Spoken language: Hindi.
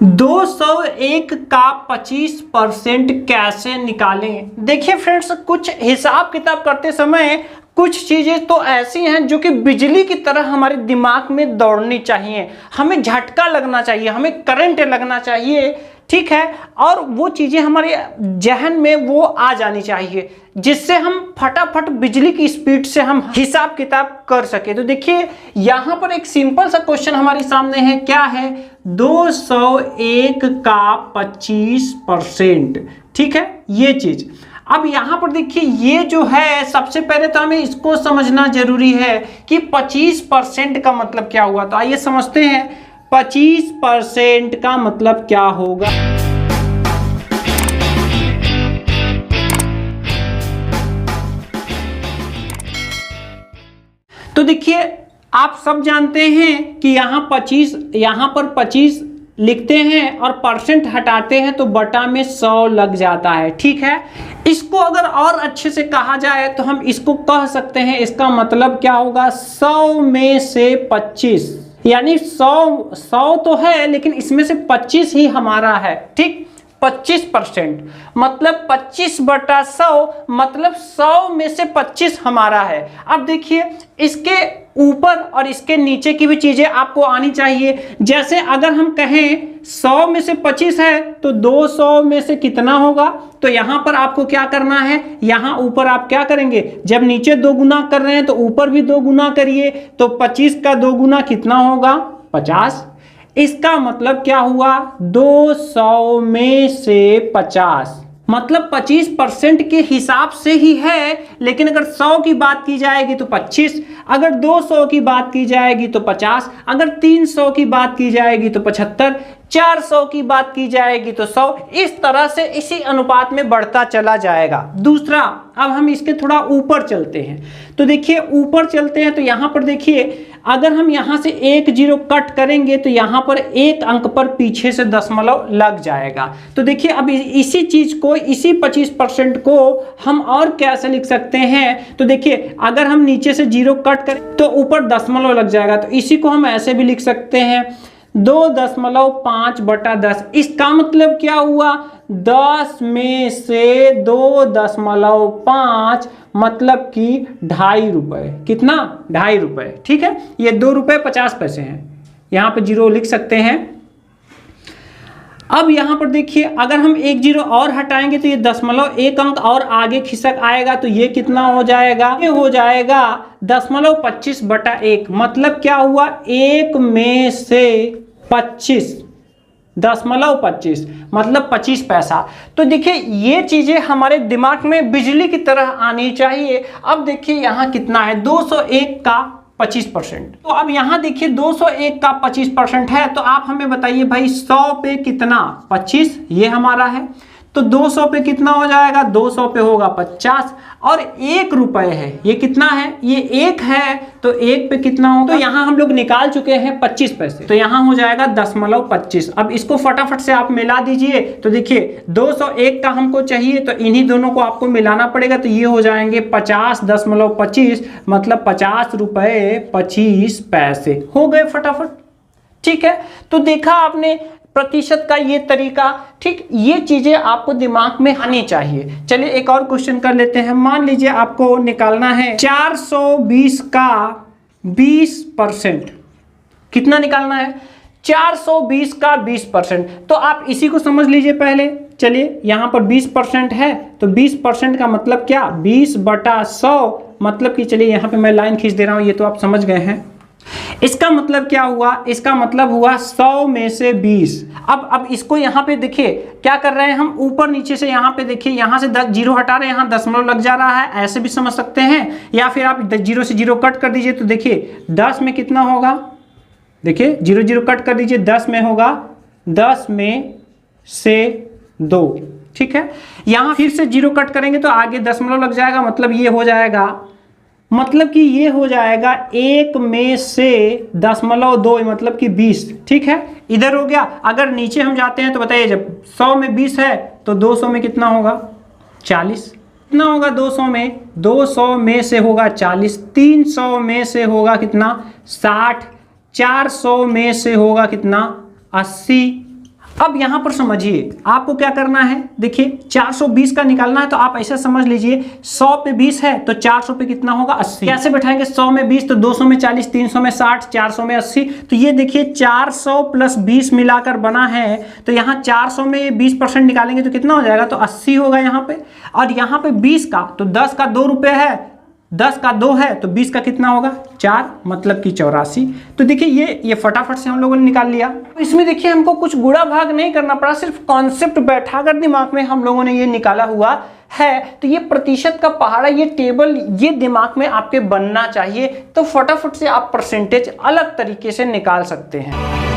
201 का 25% कैसे निकालें। देखिए फ्रेंड्स, कुछ हिसाब किताब करते समय कुछ चीजें तो ऐसी हैं जो कि बिजली की तरह हमारे दिमाग में दौड़नी चाहिए, हमें झटका लगना चाहिए, हमें करंट लगना चाहिए, ठीक है। और वो चीजें हमारे जहन में वो आ जानी चाहिए जिससे हम फटाफट बिजली की स्पीड से हम हिसाब किताब कर सके। तो देखिए यहां पर एक सिंपल सा क्वेश्चन हमारे सामने है, क्या है 201 का 25%, ठीक है ये चीज। अब यहां पर देखिए ये जो है, सबसे पहले तो हमें इसको समझना जरूरी है कि 25% का मतलब क्या हुआ। तो आइए समझते हैं 25% का मतलब क्या होगा। तो देखिए आप सब जानते हैं कि यहां पर 25 लिखते हैं और परसेंट हटाते हैं तो बटा में 100 लग जाता है, ठीक है। इसको अगर और अच्छे से कहा जाए तो हम इसको कह सकते हैं, इसका मतलब क्या होगा 100 में से 25, यानी 100 तो है लेकिन इसमें से 25 ही हमारा है, ठीक। 25% मतलब 25/100 मतलब 100 में से 25 हमारा है। अब देखिए इसके ऊपर और इसके नीचे की भी चीजें आपको आनी चाहिए। जैसे अगर हम कहें 100 में से 25 है तो 200 में से कितना होगा, तो यहां पर आपको क्या करना है, यहां ऊपर आप क्या करेंगे, जब नीचे 2 गुना कर रहे हैं तो ऊपर भी 2 गुना करिए, तो 25 का 2 गुना कितना होगा 50। इसका मतलब क्या हुआ 200 में से 50 मतलब 25% के हिसाब से ही है, लेकिन अगर 100 की बात की जाएगी तो 25, अगर 200 की बात की जाएगी तो 50, अगर 300 की बात की जाएगी तो 75, 400 की बात की जाएगी तो 100, इस तरह से इसी अनुपात में बढ़ता चला जाएगा। दूसरा, अब हम इसके थोड़ा ऊपर चलते हैं। तो देखिए ऊपर चलते हैं तो यहां पर देखिए अगर हम यहां से 1 0 कट करेंगे तो यहां पर एक अंक पर पीछे से दशमलव लग जाएगा। तो देखिए अब इसी चीज को, इसी 25% को हम और कैसे लिख सकते हैं, तो देखिए अगर हम नीचे से 0 कट करें तो ऊपर दशमलव लग जाएगा, तो इसी को हम ऐसे भी लिख सकते हैं 2.5/10। इसका मतलब क्या हुआ 10 में से 2.5 मतलब कि 2.5 रुपए, कितना 2.5 रुपए, ठीक है। ये 2 रुपए 50 पैसे हैं, यहां पे 0 लिख सकते हैं। अब यहां पर देखिए अगर हम 1 0 और हटाएंगे तो ये दशमलव एक अंक और आगे खिसक आएगा, तो ये कितना हो जाएगा, ये हो जाएगा 0.25/1 मतलब क्या हुआ 1 में से 25 0.25 मतलब 25 पैसा। तो देखिए ये चीजें हमारे दिमाग में बिजली की तरह आनी चाहिए। अब देखिए यहां कितना है 201 का 25%। तो अब यहां देखिए 201 का 25% है, तो आप हमें बताइए भाई 100 पे कितना 25, ये हमारा है, तो 200 पे कितना हो जाएगा, 200 पे होगा 50, और 1 रुपए है, ये कितना है, ये 1 है, तो 1 पे कितना होगा, तो यहाँ हम लोग निकाल चुके हैं 25 पैसे, तो यहाँ हो जाएगा 10.25। अब इसको फटाफट से आप मिला दीजिए। तो देखिए 201 का हमको चाहिए तो इन्हीं दोनों को आपको मिलाना पड़ेगा, तो ये हो जाएंगे 50.25 मतलब 50 रुपए 25 पैसे हो गए फटाफट, ठीक है। तो देखा आपने प्रतिशत का ये तरीका, ठीक, ये चीजें आपको दिमाग में आनी चाहिए। चलिए एक और क्वेश्चन कर लेते हैं। मान लीजिए आपको निकालना है 420 का 20%, कितना निकालना है 420 का 20%। तो आप इसी को समझ लीजिए पहले। चलिए यहां पर 20% है तो 20% का मतलब क्या 20/100 मतलब कि, चलिए यहां पे मैं लाइन खींच दे रहा हूं, ये तो आप समझ गए हैं। इसका मतलब क्या हुआ, इसका मतलब हुआ 100 में से 20। अब इसको यहाँ पे देखिए क्या कर रहे हैं हम, ऊपर नीचे से यहाँ पे देखिए, यहाँ से 0 हटा रहे हैं, यहाँ दशमलव लग जा रहा है, ऐसे भी समझ सकते हैं, या फिर आप 0 से 0 कट कर दीजिए। तो देखिए 10 में कितना होगा, देखिए 0 0 कट कर दीजिए, 10 में होगा 10 में से 2, ठीक है। यहाँ फिर से 0 कट करेंगे तो आगे दशमलव लग जाएगा, मतलब ये हो जाएगा, मतलब कि ये हो जाएगा 1 में से 0.2 मतलब कि 20, ठीक है। इधर हो गया। अगर नीचे हम जाते हैं तो बताइए जब 100 में 20 है तो 200 में कितना होगा 40, कितना होगा 200 में, 200 में से होगा 40, 300 में से होगा कितना 60, 400 में से होगा कितना 80, अब यहां पर समझिए आपको क्या करना है, देखिए 420 का निकालना है तो आप ऐसा समझ लीजिए 100 पे 20 है तो 400 पे कितना होगा 80। कैसे बैठाएंगे, 100 में 20 तो 200 में 40, 300 में 60, 400 में 80। तो ये देखिए 400 प्लस 20 मिलाकर बना है, तो यहाँ 400 में 20% निकालेंगे तो कितना हो जाएगा, तो 80 होगा यहाँ पे। और यहाँ पे 20 का, तो 10 का 2 रुपये है, 10 का 2 है तो 20 का कितना होगा 4, मतलब कि 84। तो देखिए ये फटाफट से हम लोगों ने निकाल लिया। इसमें देखिए हमको कुछ गुणा भाग नहीं करना पड़ा, सिर्फ कॉन्सेप्ट बैठाकर दिमाग में हम लोगों ने ये निकाला हुआ है। तो ये प्रतिशत का पहाड़ा, ये टेबल, ये दिमाग में आपके बनना चाहिए, तो फटाफट से आप परसेंटेज अलग तरीके से निकाल सकते हैं।